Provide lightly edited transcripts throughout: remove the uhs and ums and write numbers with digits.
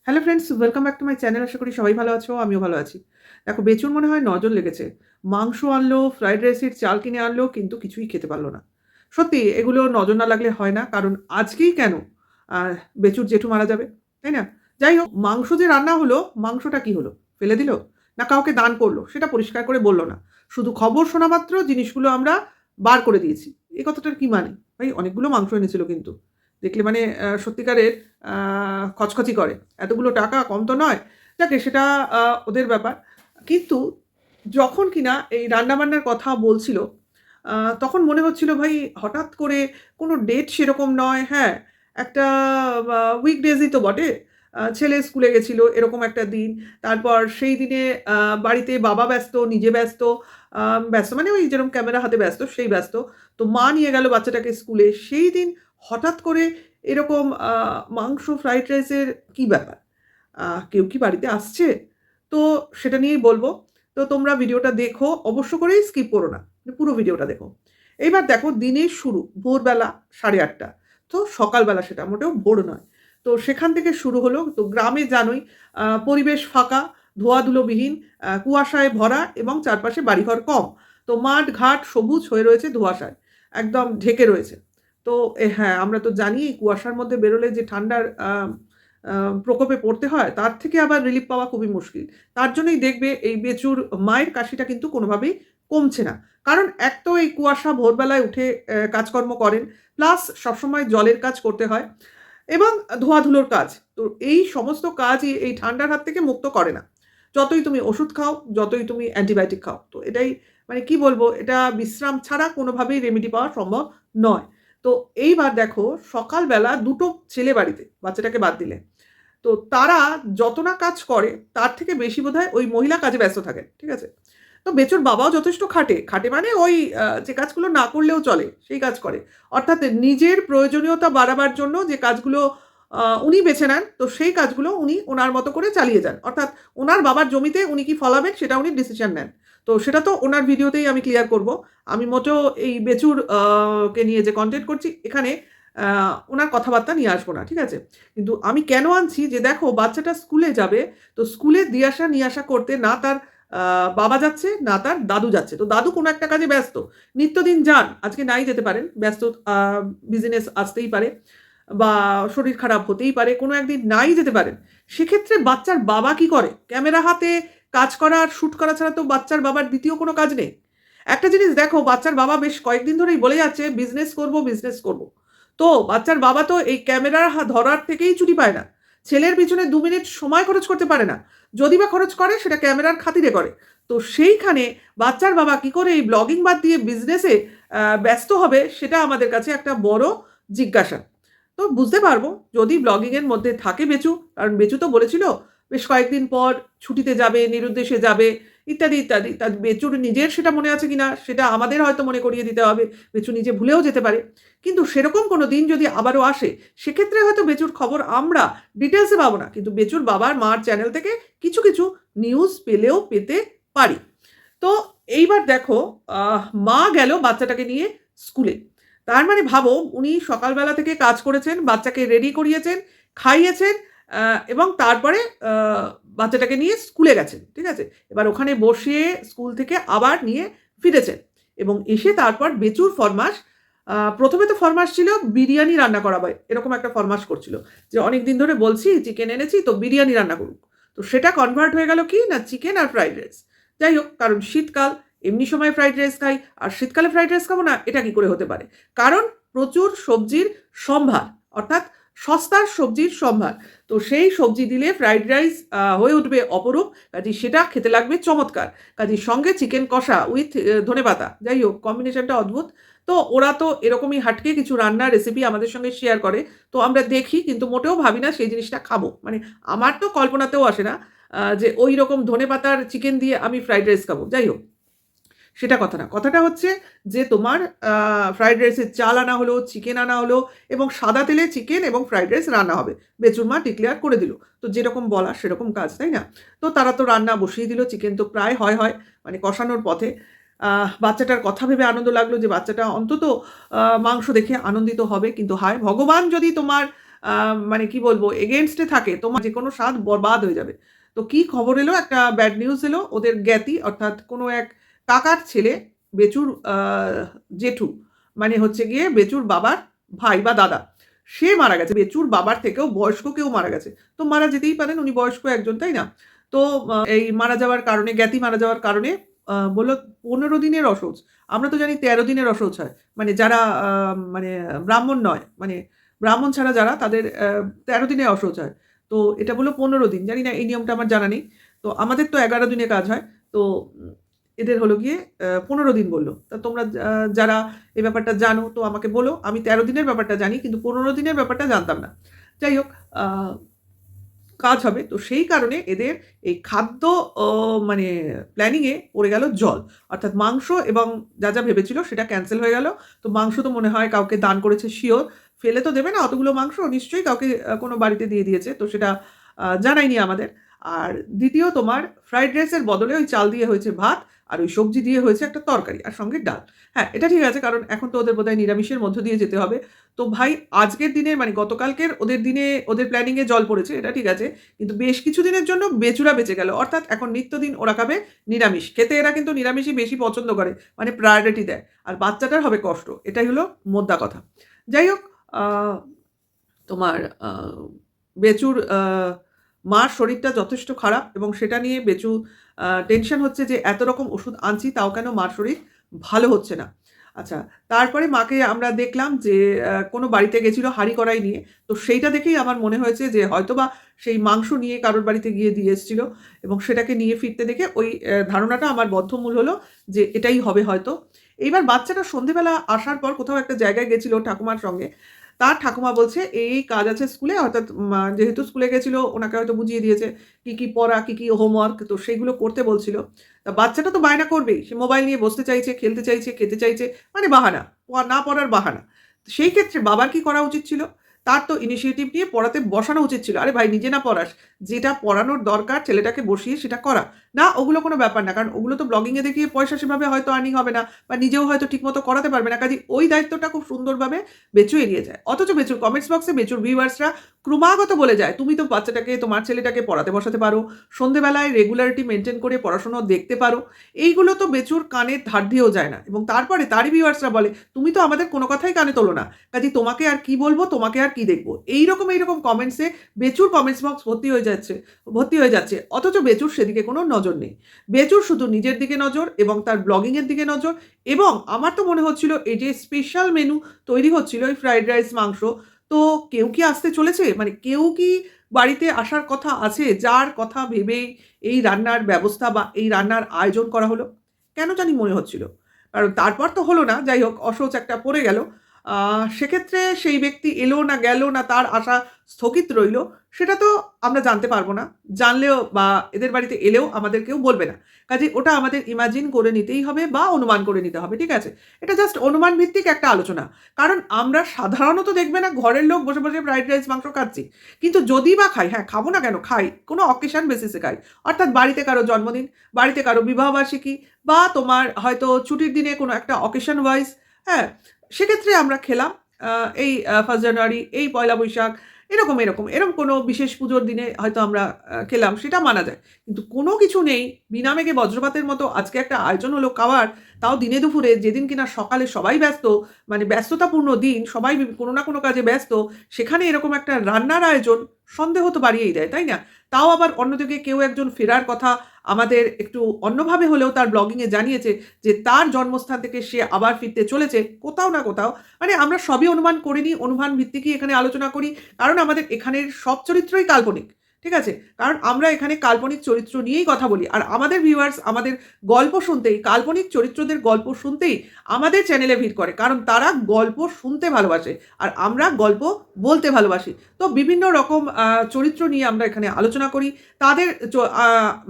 Hello friends, welcome back to my channel. আশা করি সবাই ভালো আছো, আমিও ভালো আছি। দেখো, বেচুর মনে হয় নজর লেগেছে। মাংস আনলো, ফ্রাইড রাইসের চাল কিনে আনলো, কিন্তু কিছুই খেতে পারলো না। সত্যি এগুলো নজর না লাগলে হয় না, কারণ আজকেই কেন বেচুর জেঠু মারা যাবে, তাই না? যাই হোক, মাংস যে রান্না হলো, মাংসটা কি হলো? ফেলে দিল? না কাউকে দান করলো? সেটা পরিষ্কার করে বললো না। শুধু খবর শোনা মাত্র জিনিসগুলো আমরা বার করে দিয়েছি। এই কথাটার কি মানে? ভাই, অনেকগুলো মাংস এনেছিল কিন্তু। দেখলে মানে সত্যিকারের খচখচি করে। এতগুলো টাকা কম তো নয়। যাকে সেটা ওদের ব্যাপার। কিন্তু যখন কিনা এই রান্নাবান্নার কথা বলছিল, আ তখন মনে হচ্ছিল ভাই হঠাৎ করে কোনো ডেট সেরকম নয়, হ্যাঁ, একটা উইকডেজই তো বটে। ছেলে স্কুলে গেছিল এরকম একটা দিন। তারপর সেই দিনে আ বাড়িতে বাবা ব্যস্ত, নিজে ব্যস্ত, ব্যস্ত মানে ওই যেরকম ক্যামেরা হাতে ব্যস্ত, সেই ব্যস্ত। তো মা নিয়ে গেল বাচ্চাটাকে স্কুলে। সেই দিন হঠাৎ করে এরকম মাংস, ফ্রাইড রাইসের কি ব্যাপার? কেউ কি বাড়িতে আসছে? তো সেটা নিয়েই বলবো। তো তোমরা ভিডিওটা দেখো, অবশ্য করেই স্কিপ করো না। পুরো ভিডিওটা দেখো। এইবার দেখো, দিনের শুরু ভোরবেলা 8:30। তো সকালবেলা, সেটা মোটেও ভোর নয়। তো সেখান থেকে শুরু হলো। তো গ্রামে জানোই পরিবেশ ফাঁকা, ধোঁয়াধুলোবিহীন, কুয়াশায় ভরা এবং চারপাশে বাড়িঘর কম। তো মাঠ ঘাট সবুজ হয়ে রয়েছে ধোঁয়াশায়। একদম ঢেকে রয়েছে। তো হ্যাঁ, আমরা তো জানি এই কুয়াশার মধ্যে বেরোলে যে ঠান্ডার আ আ প্রকোপে পড়তে হয়, তার থেকে আবার রিলিফ পাওয়া খুবই মুশকিল। তার জন্যই দেখবে এই বেচুর মায়ের কাশিটা কিন্তু কোনোভাবেই কমছে না। কারণ এক তো এই কুয়াশা ভোরবেলায় উঠে কাজকর্ম করেন, প্লাস সবসময় জলের কাজ করতে হয় এবং ধোঁয়াধুলোর কাজ। তো এই সমস্ত কাজই এই ঠান্ডার হাত থেকে মুক্ত করে না। যতই তুমি ওষুধ খাও, যতই তুমি অ্যান্টিবায়োটিক খাও। তো এটাই মানে কি বলবো, এটা বিশ্রাম ছাড়া কোনোভাবেই রেমেডি পাওয়া সম্ভব নয়। তো এইবার দেখো, সকালবেলা ২ টো ছেলে বাড়িতে, বাচ্চাটাকে বাদ দিলে। তো তারা যত না কাজ করে, তার থেকে বেশি বোধহয় ওই মহিলা কাজে ব্যস্ত থাকেন। ঠিক আছে? তো বেচুর বাবাও যথেষ্ট খাটে। খাটে মানে ওই যে কাজগুলো না করলেও চলে, সেই কাজ করে। অর্থাৎ নিজের প্রয়োজনীয়তা বাড়াবার জন্য যে কাজগুলো উনি বেছে নেন, তো সেই কাজগুলো উনি ওনার মতো করে চালিয়ে যান। অর্থাৎ ওনার বাবার জমিতে উনি কি ফলাবেন, সেটা উনি ডিসিশন নেন। তো সেটা তো ওনার ভিডিওতেই আমি ক্লিয়ার করব। আমি মোটেও এই বেচুর কে নিয়ে যে কনটেন্ট করছি, এখানে আ ওনার কথাবার্তা নিয়ে আসবো না। ঠিক আছে? কিন্তু আমি কেন আনছি, যে দেখো বাচ্চাটা স্কুলে যাবে, তো স্কুলে দিয়ে আসা নিয়ে আসা করতে না তার আ বাবা যাচ্ছে, না তার দাদু যাচ্ছে। তো দাদু কোনো একটা কাজে ব্যস্ত। নিত্যদিন যান, আজকে নাই যেতে পারেন। ব্যস্ত আ বিজনেস আসতেই পারে বা শরীর খারাপ হতেই পারে। কোনো একদিন নাই যেতে পারেন। সেক্ষেত্রে বাচ্চার বাবা কি করে? ক্যামেরা হাতে কাজ করা আর শুট করা ছাড়া তো বাচ্চার বাবার দ্বিতীয় কোনো কাজ নেই। একটা জিনিস দেখো, বাচ্চার বাবা বেশ কয়েকদিন ধরেই বলে যাচ্ছে বিজনেস করব, বিজনেস করব। তো বাচ্চার বাবা তো এই ক্যামেরা ধরার থেকেই ছুটি পায় না। ছেলের পিছনে ২ মিনিট সময় খরচ করতে পারে না। যদি বা খরচ করে, সেটা ক্যামেরার খাতিরে করে। তো সেইখানে বাচ্চার বাবা কি করে এই ব্লগিং বাদ দিয়ে বিজনেসে ব্যস্ত হবে, সেটা আমাদের কাছে একটা বড় জিজ্ঞাসা। তো বুঝতে পারবো যদি ব্লগিং এর মধ্যে থাকে বেচু, কারণ বেচু তো বলেছিল বেশ কয়েকদিন পর ছুটিতে যাবে, নিরুদ্দেশে যাবে, ইত্যাদি, ইত্যাদি। তা বেচুর নিজের সেটা মনে আছে কিনা, সেটা আমাদের হয়তো মনে করিয়ে দিতে হবে। বেচু নিজে ভুলেও যেতে পারে। কিন্তু সেরকম কোনো দিন যদি আবারও আসে, সেক্ষেত্রে হয়তো বেচুর খবর আমরা ডিটেইলসে পাবো না। কিন্তু বেচুর বাবার মার চ্যানেল থেকে কিছু, কিছু নিউজ পেলেও পেতে পারি। তো এইবার দেখো, মা গেল বাচ্চাটাকে নিয়ে স্কুলে। তার মানে ভাবো, উনি সকালবেলা থেকে কাজ করেছেন, বাচ্চাকে রেডি করিয়েছেন, খাইয়েছেন, আ এবং তারপরে আ বাচ্চাটাকে নিয়ে স্কুলে গেছেন। ঠিক আছে? এবার ওখানে বসিয়ে স্কুল থেকে আবার নিয়ে ফিরেছেন এবং এসে তারপর বেচুর ফরমাশ, ১ম এ তো ফরমাশ ছিল বিরিয়ানি রান্না করাবে। এরকম একটা ফরমাশ করছিল। যে অনেকদিন ধরে বলছি চিকেন এনেছি, তো বিরিয়ানি রান্না করুক। তো সেটা কনভার্ট হয়ে গেল কি না, চিকেন আর ফ্রাইড রাইস। যাই হোক, কারণ শীতকাল, এমনি সময় ফ্রাইড রাইস খাই, আর শীতকালে ফ্রাইড রাইস খাবো না, এটা কি করে হতে পারে? কারণ প্রচুর সবজির সম্ভার, অর্থাৎ সস্তার সবজির সম্ভার। তো সেই সবজি দিলে ফ্রাইড রাইস হয়ে উঠবে অপরূপ। কাজেই সেটা খেতে লাগবে চমৎকার। কাজেই সঙ্গে চিকেন কষা উইথ ধনেপাতা। যাই হোক, কম্বিনেশনটা অদ্ভুত। তো ওরা তো এরকমই হাটকে কিছু রান্নার রেসিপি আমাদের সঙ্গে শেয়ার করে। তো আমরা দেখি, কিন্তু মোটেও ভাবি না সেই জিনিসটা খাবো। মানে আমার তো কল্পনাতেও আসে না যে ঐরকম ধনেপাতার চিকেন দিয়ে আমি ফ্রাইড রাইস খাবো। যাই হোক, সেটা কথা না। কথাটা হচ্ছে যে তোমার ফ্রাইড রাইসের চাল আনা হলো, চিকেন আনা হলো এবং সাদা তেলে চিকেন এবং ফ্রাইড রাইস রান্না হবে। বেচুর মা ডিক্লেয়ার করে দিল। তো যেরকম বলা সেরকম কাজ, তাই না? তো তারা তো রান্না বসিয়ে দিল। চিকেন তো প্রায় হয়, মানে কষানোর পথে। বাচ্চাটার কথা ভেবে আনন্দ লাগলো যে বাচ্চাটা অন্তত মাংস দেখে আনন্দিত হবে। কিন্তু হায় ভগবান, যদি তোমার মানে কি বলবো এগেনস্টে থাকে তোমার যে কোনো স্বাদ বরবাদ হয়ে যাবে। তো কি খবর এলো, একটা ব্যাড নিউজ এলো, ওদের জ্ঞাতি অর্থাৎ কোনো এক কাকার ছেলে, বেচুর জেঠু, মানে হচ্ছে গিয়ে বেচুর বাবার ভাই বা দাদা, সে মারা গেছে। বেচুর বাবার থেকেও বয়স্ক কেউ মারা গেছে। তো মারা যেতেই পারেন, উনি বয়স্ক একজন, তাই না? তো এই মারা যাওয়ার কারণে, জ্ঞাতি মারা যাওয়ার কারণে বললো 15 দিনের অশৌচ। আমরা তো জানি 13 দিনের অশৌচ হয়, মানে যারা মানে ব্রাহ্মণ নয়, মানে ব্রাহ্মণ ছাড়া যারা, তাদের 13 দিনে অশৌচ হয়। তো এটা বললো 15 দিন, জানি না, এই নিয়মটা আমার জানা নেই। তো আমাদের তো 11 দিনে কাজ হয়। তো এদের হলো গিয়ে 15 দিন বললো। তা তোমরা যারা এই ব্যাপারটা জানো তো আমাকে বলো। আমি 13 দিনের ব্যাপারটা জানি, কিন্তু 15 দিনের ব্যাপারটা জানতাম না। যাই হোক, কাজ হবে। তো সেই কারণে এদের এই খাদ্য মানে প্ল্যানিংয়ে পড়ে গেল জল। অর্থাৎ মাংস এবং যা যা ভেবেছিল সেটা ক্যান্সেল হয়ে গেল। তো মাংস তো মনে হয় কাউকে দান করেছে শিওর, ফেলে তো দেবে না অতগুলো মাংস, নিশ্চয়ই কাউকে কোনো বাড়িতে দিয়ে দিয়েছে, তো সেটা জানায়নি আমাদের। আর দ্বিতীয়, তোমার ফ্রাইড রাইসের বদলে ওই চাল দিয়ে হয়েছে ভাত, আর ওই সবজি দিয়ে হয়েছে একটা তরকারি, আর সঙ্গে ডাল। হ্যাঁ, এটা ঠিক আছে, কারণ এখন তো ওদের বোধহয় নিরামিষের মধ্য দিয়ে যেতে হবে। তো ভাই, আজকের দিনে মানে গতকালকের ওদের দিনে, ওদের প্ল্যানিংয়ে জল পড়েছে, এটা ঠিক আছে, কিন্তু বেশ কিছু দিনের জন্য বেচুরা বেঁচে গেল। অর্থাৎ এখন নিত্যদিন ওরা খাবে নিরামিষ। খেতে এরা কিন্তু নিরামিষই বেশি পছন্দ করে, মানে প্রায়োরিটি দেয়। আর বাচ্চাটার হবে কষ্ট, এটাই হলো মোদ্দা কথা। যাই হোক, তোমার বেচুর মার শরীরটা যথেষ্ট খারাপ, এবং সেটা নিয়ে বেচু টেনশন হচ্ছে যে এত রকম ওষুধ আনছি, তাও কেন মার শরীর ভালো হচ্ছে না। আচ্ছা, তারপরে মাকে আমরা দেখলাম যে কোনো বাড়িতে গেছিলো হাঁড়ি কড়াই নিয়ে। তো সেইটা দেখেই আমার মনে হয়েছে যে হয়তোবা সেই মাংস নিয়ে কারোর বাড়িতে গিয়ে দিয়ে এসেছিল, এবং সেটাকে নিয়ে ফিরতে দেখে ওই ধারণাটা আমার বদ্ধমূল হলো যে এটাই হবে হয়তো। এইবার বাচ্চাটা সন্ধেবেলা আসার পর কোথাও একটা জায়গায় গেছিল ঠাকুমার সঙ্গে। তার ঠাকুমা বলছে এই এই কাজ আছে স্কুলে, অর্থাৎ যেহেতু স্কুলে গেছিল ওনাকে হয়তো বুঝিয়ে দিয়েছে কি কি পড়া, কি কি হোমওয়ার্ক, তো সেইগুলো করতে বলছিল। তা বাচ্চাটা তো বায়না করবেই, সে মোবাইল নিয়ে বসতে চাইছে, খেলতে চাইছে, খেতে চাইছে, মানে বাহানা, না পড়ার বাহানা। তো সেই ক্ষেত্রে বাবার কি করা উচিত ছিল? তার তো ইনিশিয়েটিভ নিয়ে পড়াতে বসানো উচিত ছিল। আরে ভাই, নিজে না পড়াস, যেটা পড়ানোর দরকার ছেলেটাকে বসিয়ে সেটা করা। না, ওগুলো কোনো ব্যাপার না, কারণ ওগুলো তো ব্লগিংয়ে দেখিয়ে পয়সা সেভাবে হয়তো আর্নিং হবে না, বা নিজেও হয়তো ঠিকমতো করাতে পারবে না। কাজে ওই দায়িত্বটা খুব সুন্দরভাবে বেচু এড়িয়ে যায়। অথচ বেচুর কমেন্টস বক্সে বেচুর ভিউয়ার্সরা ক্রমাগত বলে যায়, তুমি তো বাচ্চাটাকে, তোমার ছেলেটাকে পড়াতে বসাতে পারো, সন্ধেবেলায় রেগুলারিটি মেনটেন করে পড়াশোনা দেখতে পারো। এইগুলো তো বেচুর কানের ধার দিয়েও যায় না। এবং তারপরে তারই ভিউয়ার্সরা বলে, তুমি তো আমাদের কোনো কথাই কানে তোলো না, কাজে তোমাকে আর কি বলবো, তোমাকে আর কি দেখবো। এইরকম কমেন্টসে বেচুর কমেন্টস বক্স ভর্তি হয়ে যাচ্ছে। অথচ বেচুর সেদিকে কোনো নজর নেই। বেচুর শুধু নিজের দিকে নজর এবং তার ব্লগিংয়ের দিকে নজর। এবং আমার তো মনে হচ্ছিল এই যে স্পেশাল মেনু তৈরি হচ্ছিল, এই ফ্রাইড রাইস, মাংস, তো কেউ কি আসতে চলেছে, মানে কেউ কি বাড়িতে আসার কথা আছে, যার কথা ভেবেই এই রান্নার ব্যবস্থা বা এই রান্নার আয়োজন করা হলো? কেন জানি মনে হচ্ছিল। কারণ তারপর তো হলো না, যাই হোক, অশৌচ একটা পড়ে গেল। সেক্ষেত্রে সেই ব্যক্তি এলো না গেল না, তার আশা স্থগিত রইল, সেটা তো আমরা জানতে পারবো না। জানলেও বা এদের বাড়িতে এলেও আমাদের কেউ বলবে না। কাজে ওটা আমাদের ইমাজিন করে নিতেই হবে বা অনুমান করে নিতে হবে, ঠিক আছে? এটা জাস্ট অনুমান ভিত্তিক একটা আলোচনা। কারণ আমরা সাধারণত দেখবে না ঘরের লোক বসে বসে ফ্রাইড রাইস, মাংস খাচ্ছি। কিন্তু যদি বা খাই, হ্যাঁ খাবো না কেন, খাই, কোনো অকেশন বেসিসে খাই। অর্থাৎ বাড়িতে কারো জন্মদিন, বাড়িতে কারো বিবাহবার্ষিকী, বা তোমার হয়তো ছুটির দিনে কোনো একটা অকেশন ওয়াইজ, হ্যাঁ, সেক্ষেত্রে আমরা খেলাম। এই 1 জানুয়ারি, এই পয়লা বৈশাখ, এরকম কোনো বিশেষ পুজোর দিনে হয়তো আমরা খেলাম, সেটা মানা যায়। কিন্তু কোনো কিছু নেই, বিনা মেঘে বজ্রপাতের মতো আজকে একটা আয়োজন হলো খাওয়ার, তাও দিনে দুপুরে, যেদিন কিনা সকালে সবাই ব্যস্ত, মানে ব্যস্ততাপূর্ণ দিন, সবাই কোনো না কোনো কাজে ব্যস্ত, সেখানে এরকম একটা রান্নার আয়োজন সন্দেহ তো বাড়িয়েই দেয়, তাই না? তাও আবার অন্যদিকে কেউ একজন ফেরার কথা আমাদের একটু অন্যভাবে হলেও তার ব্লগিংয়ে জানিয়েছে যে তার জন্মস্থান থেকে সে আবার ফিরতে চলেছে কোথাও না কোথাও। মানে আমরা সবই অনুমান করে নিই, অনুমান ভিত্তিকই এখানে আলোচনা করি, কারণ আমাদের এখানের সব চরিত্রই কাল্পনিক, ঠিক আছে? কারণ আমরা এখানে কাল্পনিক চরিত্র নিয়েই কথা বলি, আর আমাদের ভিউয়ার্স আমাদের গল্প শুনতেই, কাল্পনিক চরিত্রদের গল্প শুনতেই আমাদের চ্যানেলে ভিড় করে, কারণ তারা গল্প শুনতে ভালোবাসে আর আমরা গল্প বলতে ভালোবাসি। তো বিভিন্ন রকম চরিত্র নিয়ে আমরা এখানে আলোচনা করি, তাদের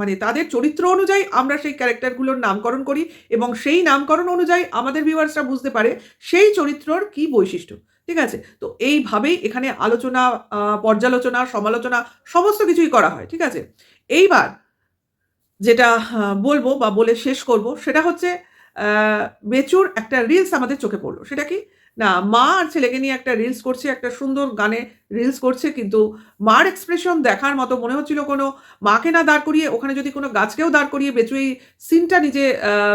মানে তাদের চরিত্র অনুযায়ী আমরা সেই ক্যারেক্টারগুলোর নামকরণ করি, এবং সেই নামকরণ অনুযায়ী আমাদের ভিউয়ার্সরা বুঝতে পারে সেই চরিত্রর কী বৈশিষ্ট্য, ঠিক আছে? তো এইভাবেই এখানে আলোচনা, পর্যালোচনা, সমালোচনা সমস্ত কিছুই করা হয়, ঠিক আছে? এইবার যেটা বলবো বা বলে শেষ করব সেটা হচ্ছে, বেচুর একটা রিলস আমাদের চোখে পড়লো। সেটা কি? না, মা আর ছেলেকে নিয়ে একটা রিলস করছে, একটা সুন্দর গানে রিলস করছে, কিন্তু মার এক্সপ্রেশন দেখার মতো মনে হচ্ছিল কোনো মাকে না দাঁড় করিয়ে ওখানে যদি কোনো গাছকেও দাঁড় করিয়ে বেচু এই সিনটা নিজে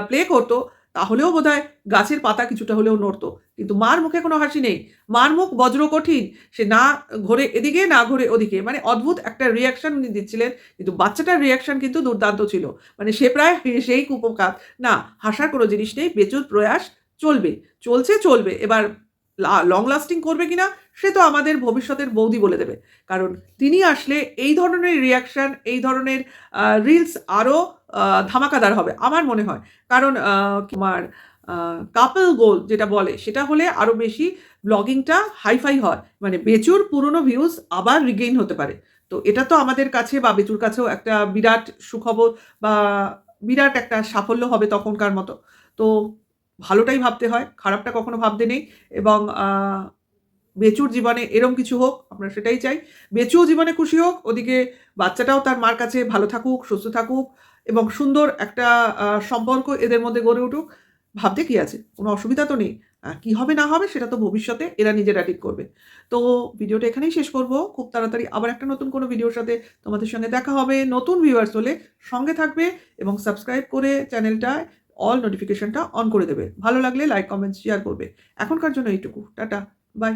প্লে করতো, তাহলেও বোধহয় গাছের পাতা কিছুটা হলেও নড়তো। কিন্তু মার মুখে কোনো হাসি নেই। মার মুখ বজ্র কঠিন। সে না ঘোরে এদিকে, না ঘোরে ওদিকে। মানে অদ্ভুত একটা রিঅ্যাকশন উনি দিচ্ছিলেন। কিন্তু বাচ্চাটার রিঅ্যাকশন কিন্তু দুর্দান্ত ছিল। মানে সে প্রায় হেসেই কুপোকাত। না, হাসার কোনো জিনিস নেই। বেচুর প্রয়াস চলবে। চলছে, চলবে। এবার লং লাস্টিং করবে কিনা সে তো আমাদের ভবিষ্যতের বৌদি বলে দেবে। কারণ তিনি আসলে এই ধরনের রিঅ্যাকশন, এই ধরনের রিলস আরও ধামাকাদার হবে আমার মনে হয়। কারণ তোমার কাপল গোল যেটা বলে সেটা হলে আরও বেশি ব্লগিংটা হাইফাই হয়। মানে বেচুর পুরনো ভিউজ আবার রিগেইন হতে পারে। তো এটা তো আমাদের কাছে বা বেচুর কাছেও একটা বিরাট সুখবর বা বিরাট একটা সাফল্য হবে তখনকার মতো। তো ভালোটাই ভাবতে হয়, খারাপটা কখনো ভাবতে নেই। এবং বেচুর জীবনে এরম কিছু হোক, আমরা সেটাই চাই। বেচুও জীবনে খুশি হোক, ওদিকে বাচ্চাটাও তার মার কাছে ভালো থাকুক, সুস্থ থাকুক এবং সুন্দর একটা সম্পর্ক এদের মধ্যে গড়ে উঠুক। ভাবতে কি আছে? কোনো অসুবিধা তো নেই। কি হবে না হবে সেটা তো ভবিষ্যতে এরা নিজেরা ঠিক করবে। তো ভিডিওটা এখানেই শেষ করব। খুব তাড়াতাড়ি আবার একটা নতুন কোনো ভিডিওর সাথে তোমাদের সঙ্গে দেখা হবে। নতুন ভিউয়ার্স হলে সঙ্গে থাকবে এবং সাবস্ক্রাইব করে চ্যানেলটায় অল নোটিফিকেশনটা অন করে দেবে। ভালো লাগলে লাইক, কমেন্ট, শেয়ার করবে। এখনকার জন্য এইটুকু। Tata, by.